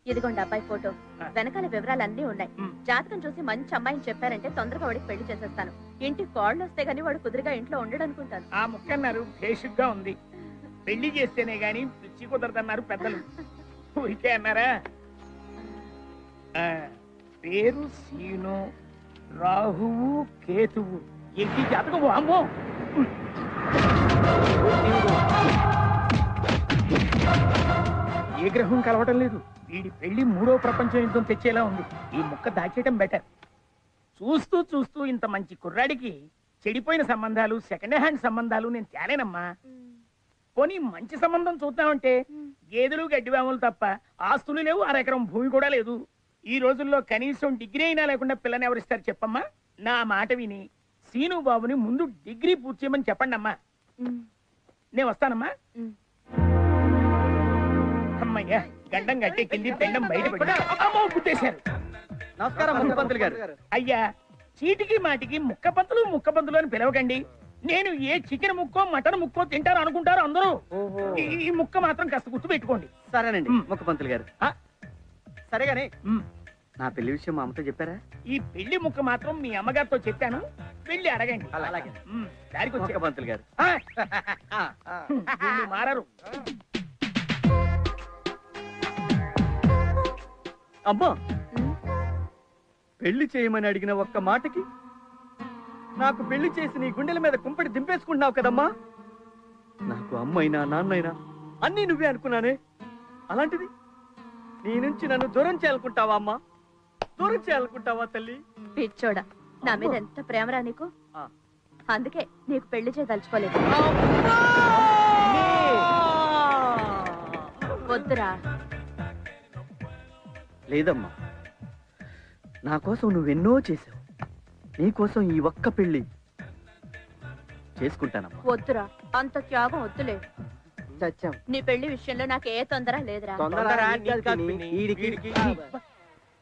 ఇదిగోండి అబ్బాయి ఫోటో, వెనకాల వివరాలన్నీ ఉన్నాయి. జాతకం చూసి మంచి అమ్మాయిని చెప్పారంటే తొందరగా వాడికి పెళ్లి చేసేస్తాను. ఇంటికి కోళ్ళు వస్తే గానీ వాడు కుదురుగా ఇంట్లో ఉండడనుకుంటాను. ఆ ముక్కన్నారు భేషుగ్గా ఉంది. పెళ్లి చేస్తేనే గాని పిచ్చి కుదరదన్నారు పెద్దలు. ఊరికే అన్నారా? పేరు సీను, రాహువు కేతువు. ఏంటి జాతకం? అమ్మో, ఏ గ్రహం కలవటం లేదు. వీడి పెళ్లి 3వ ప్రపంచ యుద్ధం తెచ్చేలా ఉంది. ఈ ముక్క దాచేయటం బెటర్. చూస్తూ చూస్తూ ఇంత మంచి కుర్రాడికి చెడిపోయిన సంబంధాలు, సెకండ్ హ్యాండ్ సంబంధాలు నేను తేలేనమ్మా. పోనీ మంచి సంబంధం చూద్దామంటే గేదెలు గడ్డివాములు తప్ప ఆస్తులు లేవు, 1/2 ఎకరం భూమి కూడా లేదు. ఈ రోజుల్లో కనీసం డిగ్రీ అయినా లేకుండా పిల్లని ఎవరిస్తారు చెప్పమ్మా? నా మాట విని సీను బాబుని ముందు డిగ్రీ పూర్తి చేయమని చెప్పండి అమ్మా. నేను వస్తానమ్మా. అమ్మయ్యా, గడ్డం గట్టెక్కింది, పెండం బయటపడ్డారు. నమస్కారం ముక్కపంతులు గారు. అయ్యా, చీటికి మాటికి ముక్కపంతులు ముక్కపంతులు అని పిలవకండి. నేను ఏ చికెన్ ముక్కో మటన్ ముక్కో తింటారు అనుకుంటారు అందరూ. ఈ ముక్క మాత్రం కాస్త గుర్తు పెట్టుకోండి. సరేనండి ముక్కపంతులు గారు. సరేగానే నా పెళ్లి విషయం మా అమ్మతో చెప్పారా? ఈ పెళ్లి ముక్క మాత్రం మీ అమ్మగారితో చెప్పాను, వెళ్ళి అడగండి. అలాగే. దానికి వచ్చే ముక్కపంతులు గారు మారరు. అమ్మా, పెళ్లి చేయమని అడిగిన ఒక్క మాటకి నాకు పెళ్లి చేసి నీ గుండెల మీద కుంపటి దింపేసుకుంటున్నావు కదమ్మా. నాకు అమ్మైనా నాన్నైనా అన్నీ నువ్వే అనుకున్నానే. అలాంటిది నీ నుంచి నన్ను దూరం చేయాలనుకుంటావా అమ్మా? దూరం చేయాలనుకుంటావా తల్లి? పిచ్చోడా, నా మీద ఎంత ప్రేమరా నీకు. అందుకే నీకు పెళ్లి చేయదలుచుకోలేదు. వద్దురా. లేదమ్మా, నా కోసం నువ్వెన్నో చేసావు. నీకోసం ఈ ఒక్క పెళ్లి చేసుకుంటానమ్మా. వద్దురా, అంత త్యాగం వద్దులే. నీ పెళ్లి విషయంలో నాకు ఏ తొందర లేదురా.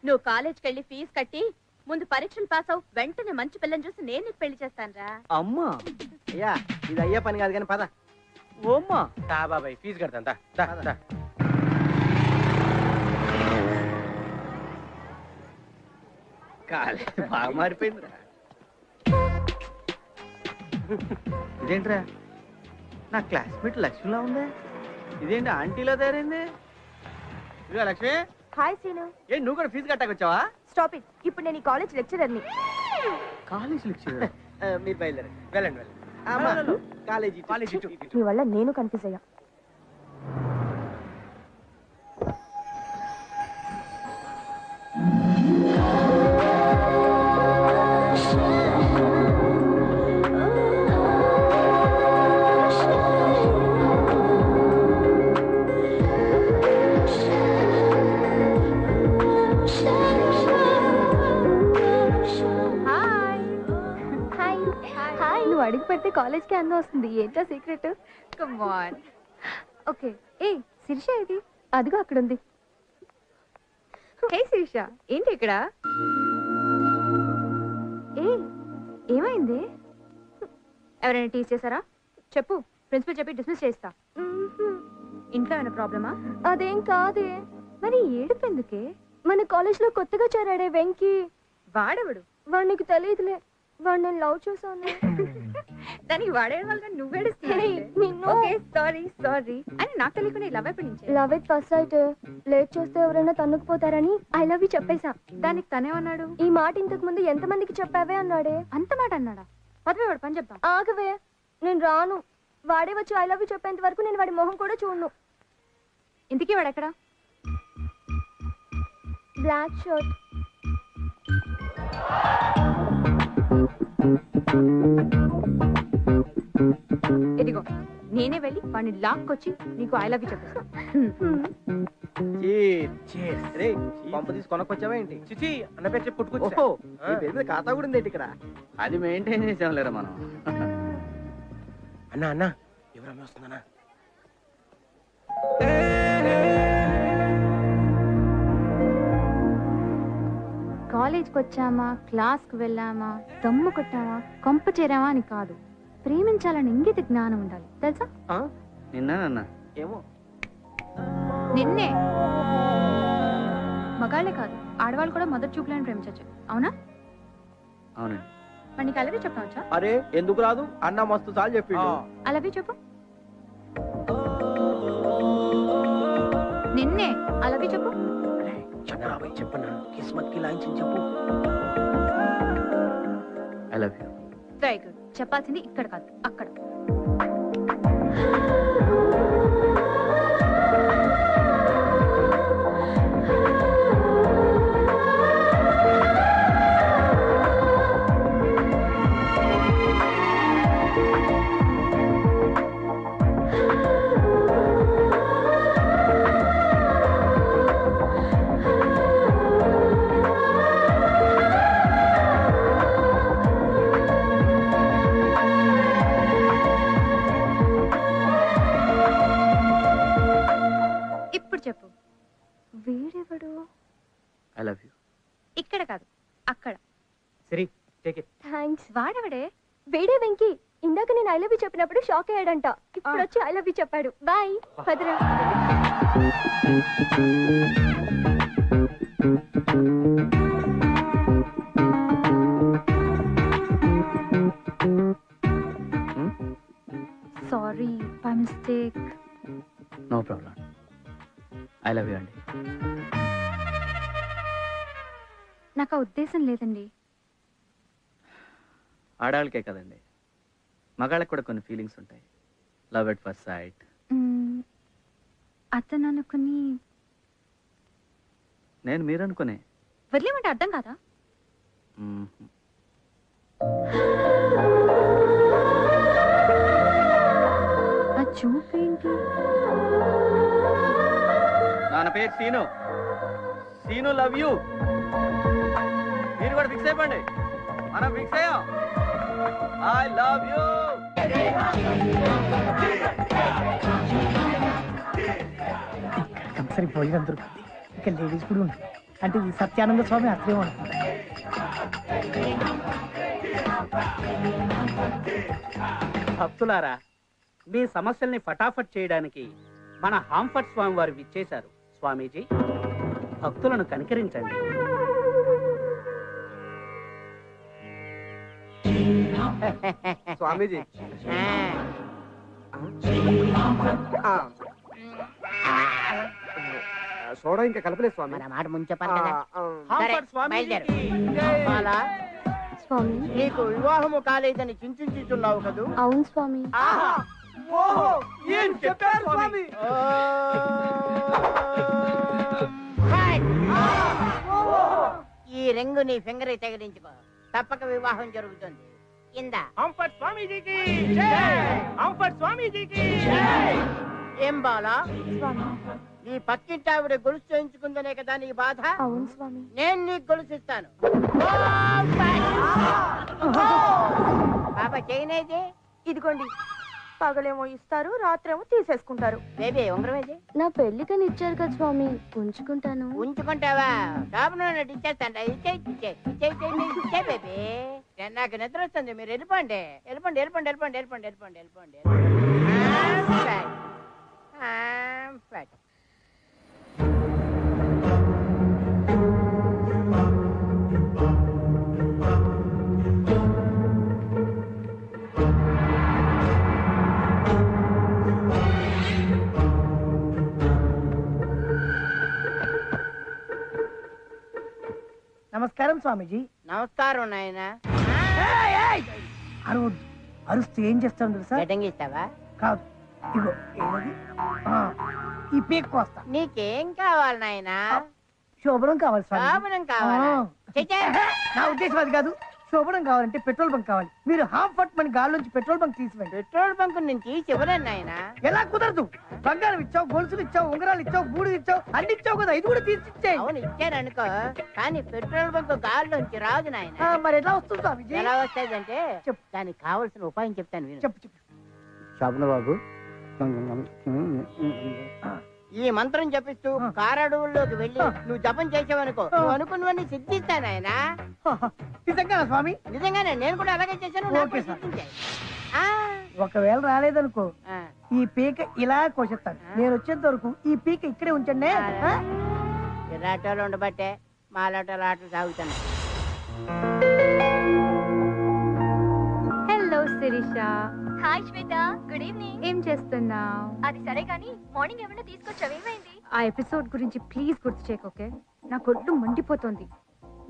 నువ్వు కాలేజ్కి వెళ్ళి ఫీజు కట్టి ముందు పరీక్షలు పాస్ అవు, వెంటనే మంచి పిల్లని చూసి నేను నీకు పెళ్లి చేస్తాను రా. అమ్మా, అయ్యా ఇది అయ్యే పని కాదు కానీ పద. ఓమ్మా బాబాయ్ ఫీజు కడతా. కాలేజ్ బాగా మారిపోయిందిరా. ఇదేంట్రా, నా క్లాస్మేట్ లక్ష్మిలా ఉందే. ఇదేంటి ఆంటీలో తయారైంది? ఇదిగో లక్ష్మి. Hi scene. ఏ నువ్వు కూడా ఫీజు కట్టాకొచ్చావా? Stop it. ఇప్పుడు నేను ఈ కాలేజ్ లెక్చరర్ని. College lecturer? మీరు బయలుదేరండి. వెళ్ళండి. కాలేజీ మీ వల్ల నేను కన్ఫ్యూజ్ అయ్యా. నువ్వు అడిగి పెడితే కాలేజ్కి అందం వస్తుంది. ఏంటో సీక్రెట్? Come on. ఓకే. ఏ శిరీష ఇది? అదిగో అక్కడ ఉంది. హే శిరీష, ఏంటి ఇక్కడ? ఏ ఏమైంది? ఎవరైనా టీచ్ చేశారా? చెప్పు, ప్రిన్సిపల్ చెప్పి డిస్మిస్ చేస్తా. ఇంట్లో ఏమైనా ప్రాబ్లమా? అదేం కాదే. మరి ఏడుపు ఎందుకే? మన కాలేజ్ లో కొత్తగా చేరాడే వెంకీ. వాడెవడు? వాడు నీకు తెలియదులే. వాడు నేను లవ్ చేశాను. దానికి వాడేయడం వల్ల సారీ అని నాకు తెలియకుండా లవ్ ఎప్పటి నుంచి? Love at first sight. Late చేస్తే ఎవరైనా తన్నుకుపోతారని ఐ లవ్ యూ చెప్పేశా. దానికి తనేమన్నాడు? ఈ మాట ఇంతకు ముందు ఎంత మందికి చెప్పావే అన్నాడే. అంత మాట అన్నాడా? పదవే వాడు పని చెప్తాం. ఆగవే, నేను రాను. వాడే వచ్చి ఐ లవ్ యూ చెప్పేంత వరకు నేను వాడి మొహం కూడా చూడను. ఇంతకీ వాడు ఎక్కడ? Black shirt. ఇదిగో, నేనే వెళ్ళి వాడిని లాక్కొచ్చి నీకు ఐ లవ్ యూ చెప్పేస్తా. పంప తీసి కొనకొచ్చావా ఏంటి? చిచి అన్న పేరు చెప్పి పుట్టుకొచ్చా. ఖాతా కూడా ఉంది ఇక్కడ. అది మెయింటైన్ చేసాం లేరా మనం. అన్నా ఎవరన్నా వస్తుందన్నా? కాలేజ్కి వచ్చామా, క్లాస్కి వెళ్ళామా, దమ్ము కొట్టామా, కొంప చేరామా అని కాదు, ప్రేమించాలని ఇంగిత జ్ఞానం ఉండాలి. తెలుసా? నిన్న ఏమో నిన్నే మగాళ్ళే కాదు ఆడవాళ్ళు కూడా మొదటి చూపులను ప్రేమించచ్చు, అవునా? అవునండి. మరి నీకు అలాగే చెప్పవచ్చా? అరే ఎందుకు రాదు, అన్న మస్తు సార్లు చెప్పిండు. అలాగే చెప్పు. నిన్నే అలాగే చెప్పు. చెప్పరా బాయ్, చెప్పనా? కిస్మత్ కి లాంఛన్ చెప్పు. I love you. Very good. చెప్పాల్సింది ఇక్కడ కాదు, అక్కడ. ఇప్పుడు చెప్పు. వీడెవడు? I love you. ఇక్కడ కాదు, అక్కడ. సరే టేక్ ఇట్. థ్యాంక్స్. వాడెవడే? వేడే వెంకీ. ఇందాక నేను ఐ లవ్ యూ చెప్పినప్పుడు షాక్ అయ్యాడంట. ఇప్పుడు వచ్చి ఐ లవ్ యూ చెప్పాడు. బాయ్. పదరా. Sorry, by mistake. No problem. I love you అండి. నాకు ఆ ఉద్దేశం లేదండి. ఆడవాళ్ళకే కదండి, మగాళ్ళకి కూడా కొన్ని ఫీలింగ్స్ ఉంటాయి. Love at first sight. అతను అనుకుని నేను మీరు అనుకునే. వదిలేమంటే అర్థం కాదా? ఆ చూపేంటి? నా పేరు సీను. Scene love you. మీరు కూడా ఫిక్స్ అయిపోండి. మనం ఫిక్స్ అయ్యాం. I love you. కంపల్సరీ భోజనం దొరుకుతుంది. ఇక లేడీస్ కూడా ఉంటుంది. అంటే ఈ సత్యానంద స్వామి అట్లే ఉంటుంది. భక్తులారా, మీ సమస్యల్ని ఫటాఫట్ చేయడానికి మన హాంఫర్ట్ స్వామి వారు విచ్చేశారు. స్వామీజీ, భక్తులను కనికరించండి. స్వామీజీ, సోడా ఇంకా కలపలేదు స్వామి. మన మాట ముందు చెప్పాలి కదా. హాంఫర్ట్ స్వామీజీకి బాలా, స్వామి. నీకు వివాహము కాలేదని చింతించుతున్నావు కదూ? అవును స్వామి. ఏం చెప్పారు స్వామి? ఈ రింగు నీ ఫింగర్ తగిలించుకో, తప్పక వివాహం జరుగుతుంది. ఇందా. హంపట్ స్వామీజీకి జై. హంపట్ స్వామీజీకి జై. ఏం బాలా, స్వామి. నీ పక్కింటి ఆవిడ గొలుసు చేయించుకుందనే కదా నీ బాధ? అవును స్వామి. నేను నీకు గొలుసిస్తాను. బాబా చేయనేది? ఇదిగోండి, పగలేమో ఇస్తారు, రాత్రేమో తీసేసుకుంటారు. బేబీ ఉంగరమేది? నా పెళ్లికని ఇచ్చారు కదా స్వామి, ఉంచుకుంటాను. ఉంచుకుంటావా? షాపులో ఇచ్చేస్తాంట. ఇచ్చే బేబీ. నాకు నిద్ర వస్తుంది, మీరు వెళ్ళిపోండి. వెళ్ళిపోండి వెళ్ళిపోండి వెళ్ళిపోండి వెళ్ళిపోండి వెళ్ళిపోండి వెళ్ళిపోండి. నమస్కారం స్వామీజీ. నమస్కారం నాయన. అరవద్దు. అరుస్తే ఏం చేస్తాను తెలుసా? గడ్డంగిస్తావా? కాదు, ఇగో ఏమది? ఈ పీక్ కోస్తా. నీకేం కావాలి నాయన? శోభనం కావాలి స్వామి. శోభనం కావాలా? నా ఉద్దేశం అది కాదు. శోభనం కావాలంటే పెట్రోల్ బంక్ కావాలి. మీరు హాఫ్ ఫట్ మన గాల్లోంచి పెట్రోల్ బంక్ తీసివ్వండి. పెట్రోల్ బంక్ నుంచి చివరన్నా నాయన. ఎలా కుదరదు? బంగారం ఇచ్చావు, గొలుసులు ఇచ్చావు, ఉంగరాలు ఇచ్చావు, బూడి ఇచ్చావు, అన్ని ఇచ్చావు కదా, ఇది కూడా తీసిచ్చే. అవును ఇచ్చాను అనుకో, కానీ పెట్రోల్ బంక్ గాల్లోంచి రాదు నాయన. మరి ఎలా వస్తుంది స్వామిజీ? ఎలా వస్తాదంటే చెప్పు. దానికి కావలసిన ఉపాయం చెప్తాను విను. చెప్పు చెప్పు. శోభన బాబు, ఈ మంత్రం జపిస్తూ కారడవుల్లోకి వెళ్ళి నువ్వు జపం చేసావనుకో, నువ్వు అనుకున్నవన్నీ సిద్ధిస్తాను ఆయన. నిజంగా స్వామి? నిజంగానే, నేను కూడా అలాగే చేశాను. నాకు ఓకే కూడా సార్. సిద్ధించాయి. ఒకవేళ రాలేదనుకో, ఈ పీక ఇలా కోసేస్తాను. ఆ. నేను వచ్చేంత వరకు ఈ పీక ఇక్కడే ఉంచండి. ఇలాంటి ఉండబట్టే మాలాంటి ఆటలు సాగుతున్నాయి. హలో శిరీష. హాయ్ శ్వేత, గుడ్ ఈవినింగ్. ఏం చేస్తున్నావు? అది సరే కానీ మార్నింగ్ ఏమైనా తీసుకొచ్చావు, ఏమైంది? ఆ ఎపిసోడ్ గురించి ప్లీజ్ గుర్తు చేయకు, ఓకే? నా కొట్టు మండిపోతుంది.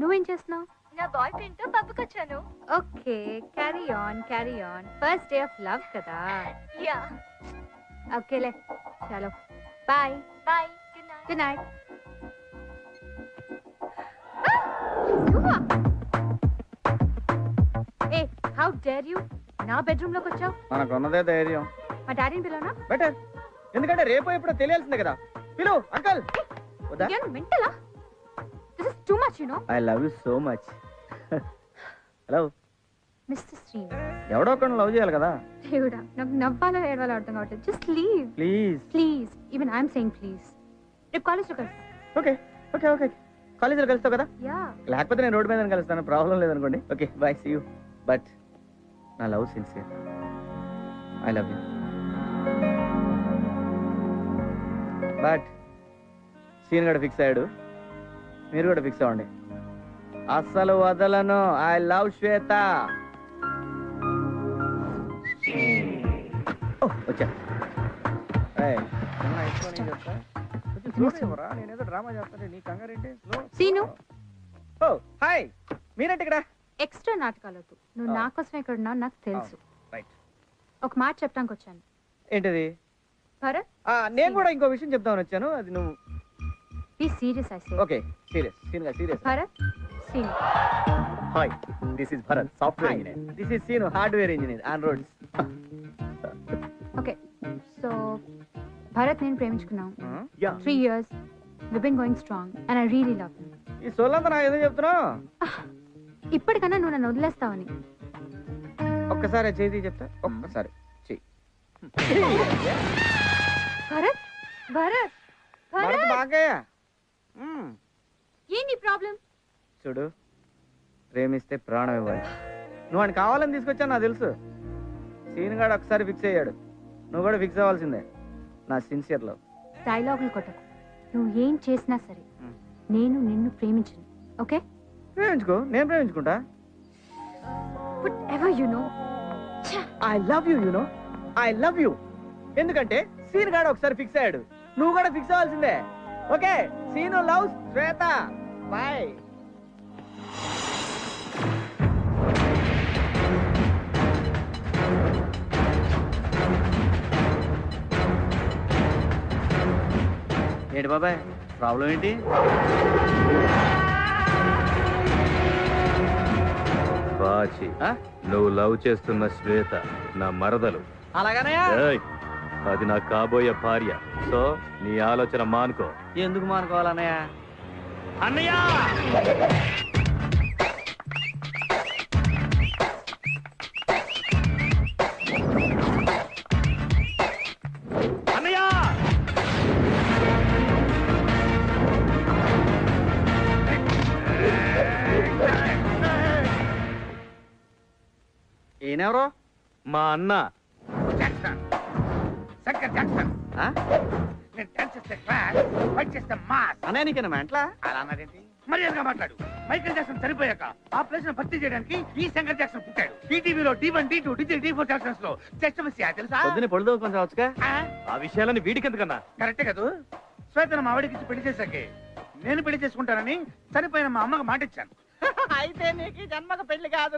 నువ్వేం చేస్తున్నావు? నా బాయ్ ఫ్రెండ్ తో పబ్కి వచ్చాను. Okay, carry on. First day of love కదా. యా. ఓకేలే, చలో బాయ్. బాయ్. Good night. ఏ, హౌ డేర్ యూ? నా బెడ్రూమ్ లోకి వచ్చావు? మనకున్నదే ధైర్యం. మా డాడీని పిలవనా? బెటర్, ఎందుకంటే రేపు ఎప్పుడో తెలియాల్సిందే కదా. పిలు అంకల్. మెంటలా? This is too much, you know. I love you so much. Hello mister Srinu. ఎవడో ఒకరిని లవ్ చేయాలి కదా. దేవుడా, నాకు నవ్వాలో ఏడవాలో అర్థం కావట్లేదు. Just leave please. Even I'm saying please. రేపు కాలేజ్లో కలుస్తాం. ఓకే ఓకే ఓకే కాలేజీలో కలుస్తావు కదా. యా. లేకపోతే నేను రోడ్డు మీద కలుస్తాను, ప్రాబ్లం లేదనుకోండి. Okay bye, see you. But నా love sincere. I love you. But scene కూడా ఫిక్స్ అయ్యాడు, మీరు కూడా ఫిక్స్ అవ్వండి. అస్సలు వదలను. I love Shweta. వచ్చా నేనేదో డ్రామా చేస్తాను, నీ కంగారేంటి? సీను. ఓ హాయ్, మీరేంటి ఇక్కడ? ఎక్స్ట్రా నాటకాలొద్దు. నువ్వు నా కోసం ఎక్కడ ఉన్నావు నాకు తెలుసు. రైట్. ఒక మాట చెప్పడానికి వచ్చాను. ఏంటిది? భరత్, నేను కూడా ఇంకో విషయం చెప్తామని వచ్చాను. అది నువ్వు be serious I say. Okay serious. సీన్గా serious. Bharat, Seenu. Hi, this is Bharat, software engineer. This is Seenu, hardware engineer on roads. Okay, so Bharat నేను ప్రేమించుకున్నాం. Yeah. 3 years. We've been going strong and I really love him. ఈ సోలంతా నాకు ఏదో చెప్తున్నావు. ఇప్పటికన్నా నువ్వు నన్ను వదిలేస్తావని. ఒక్కసారి చేతి చెప్తా, ఒక్కసారి చెయ్యి. భరత్, భరత్, భరత్ భరత్, బాగయ్యా. ఏంటి ప్రాబ్లం? చూడు, ప్రేమిస్తే ప్రాణం ఇవ్వాలి. నువ్వు అని కావాలని తీసుకొచ్చాను నాకు తెలుసు. సీన్ గాడు ఒకసారి ఫిక్స్ అయ్యాడు, నువ్వు కూడా ఫిక్స్ అవ్వాల్సిందే. నా సిన్సియర్ లవ్. డైలాగులు కొట్టకు. నువ్వు ఏం చేసినా సరే నేను నిన్ను ప్రేమించను, ఓకే? ప్రేమించుకో, నేను ప్రేమించుకుంటా. Whatever you know. I love you, you know, I love you. ఎందుకంటే సీన్ గాడు ఒకసారి ఫిక్స్ అయ్యాడు, నువ్వు కూడా ఫిక్స్ అవ్వాల్సిందే. ఓకే, సీను లవ్ శ్వేత. బాయ్. ఏంటి బాబాయ్, ప్రాబ్లం ఏంటి? బాచి, నువ్వు లవ్ చేస్తున్న శ్వేత నా మరదలు. అలాగనయా? ఏయ్, అది నా కాబోయే భార్య. సో నీ ఆలోచన మానుకో. ఎందుకు మానుకోవాలన్నయ్య? అన్నయ్య! అన్నయ్య! ఈయనెవరో? మా అన్న. Jackson, Shankar Jackson. నేను డాన్స్ చేస్తే క్లాస్, ఫైట్ చేస్తే మాస్. అన్నయ్య నీకేనా మెంట్లా? అలా అన్నదేంటి? మర్యాదగా మాట్లాడు. మైకేల్ జాక్సన్ చనిపోయాక ఆ ప్లేస్ ను భర్తీ చేయడానికి ఈ శంకర్ జాక్సన్ పుట్టాడు. ఈటీవీలో D1, D2, D4 జాక్సన్స్ లో జస్ట్ మిస్ తెలుసా? పొద్దున్నే పొడుదో కొంచెం వచ్చుగా. ఆ విషయాలని వీడికెందుకన్నా? కరెక్టే కదా. శ్వేతను మా ఆవిడకి పెళ్లి చేశాకే నేను పెళ్లి చేసుకుంటానని చనిపోయిన మా అమ్మకి మాట ఇచ్చాను. అయితే నీకు ఈ జన్మకు పెళ్లి కాదు.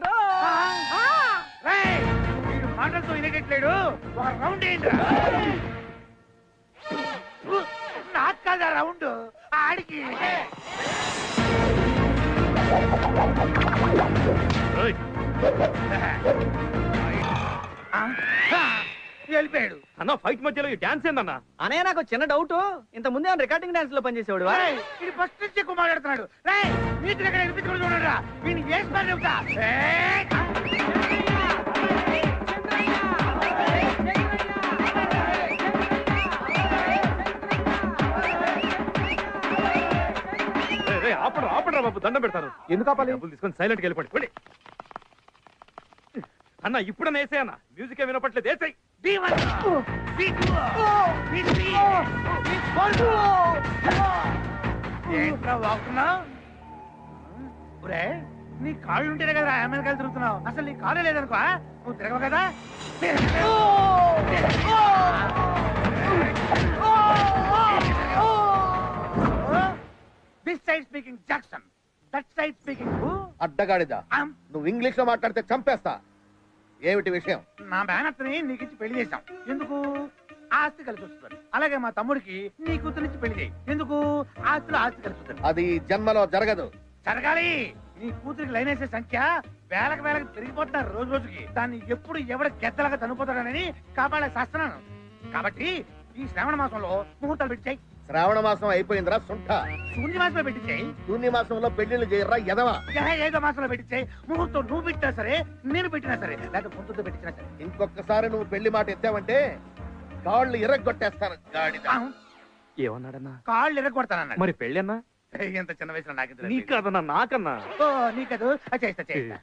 రేయ్, వీడు మాటలతో వినేటట్లేడు. ఒక రౌండ్ ఏంట్రా? నాకు కాదా రౌండ్, ఆడికి. ఏయ్, వెళ్ళిపోయాడు. అన్న ఫైట్ మధ్యలో ఈ డాన్స్ ఏందన్నా? అన్నయ్య నాకు చిన్న డౌట్, ఇంత ముందే రికార్డింగ్ డాన్స్ లో పనిచేసేవాడు. రేయ్, ఇది ఫస్ట్ నుంచి ఎక్కువ మాట్లాడుతున్నాడు. రేయ్, మీకు ఎక్కడ వినిపించుకుని చూడరా, వీడిని వేసి పని చెబుతా. ఆపడరా బాబు, దండం పెడతాను. ఎందుకు ఆపాలి? డబ్బులు తీసుకొని సైలెంట్కి వెళ్ళిపోండి. అన్న ఇప్పుడన్నా వేసే అన్న, మ్యూజిక్ వినపట్లేదు. వేసాయి. ఏంట్రా వాగుతున్నావు? ఒరే, నీ కాళ్ళు ఉంటేనే కదా అమెరికాలు తిరుగుతున్నావు. అసలు నీ కాళ్ళు లేదనుకో నువ్వు తిరగవు కదా. This side speaking Jackson, that side speaking అడ్డగాడిదా, నువ్వు ఇంగ్లీష్ లో మాట్లాడితే చంపేస్తా. ఏమిటి విషయం? నా మేనత్తని నీకిచ్చి పెళ్లి చేశాం. ఎందుకు? ఆస్తి కలిసి వస్తుంది. అలాగే మా తమ్ముడికి నీ కూతురిచ్చి పెళ్లి చేయి. ఎందుకు? ఆస్తిలో ఆస్తి కలిసి వస్తుంది. అది జన్మలో జరగదు. జరగాలి. నీ కూతురికి లైన్ వేసే సంఖ్య వేలకు పెరిగిపోతున్నారు రోజు రోజుకి. దాన్ని ఎప్పుడు ఎవడ గెద్దలాగా చనిపోతాడని కాపాడే శాస్త్రాను. కాబట్టి ఈ శ్రావణ మాసంలో ముహూర్తాలు పెట్టాయి. శ్రావణ మాసం అయిపోయిందిరా సుంఠ. శూన్య మాసంలో పెట్టించాయి. శూన్య మాసంలో పెళ్లిళ్ళు చేయరా ఎదవా. ఏదో మాసంలో పెట్టించాయి. ముహూర్తం నువ్వు పెట్టినా సరే, నేను పెట్టినా సరే, లేకపోతే ముందుతో పెట్టినా సరే. ఇంకొకసారి నువ్వు పెళ్లి మాట ఎత్తావంటే కాళ్ళు ఇరగొట్టేస్తాను. గాడిద. ఏమన్నాడన్నా? కాళ్ళు ఇరగొడతానన్నాడు. మరి పెళ్ళి అన్నా? ఎంత చిన్న వయసులో నాకు నీకదన్నా నాకన్నా? ఓ నీకదు. చేస్తా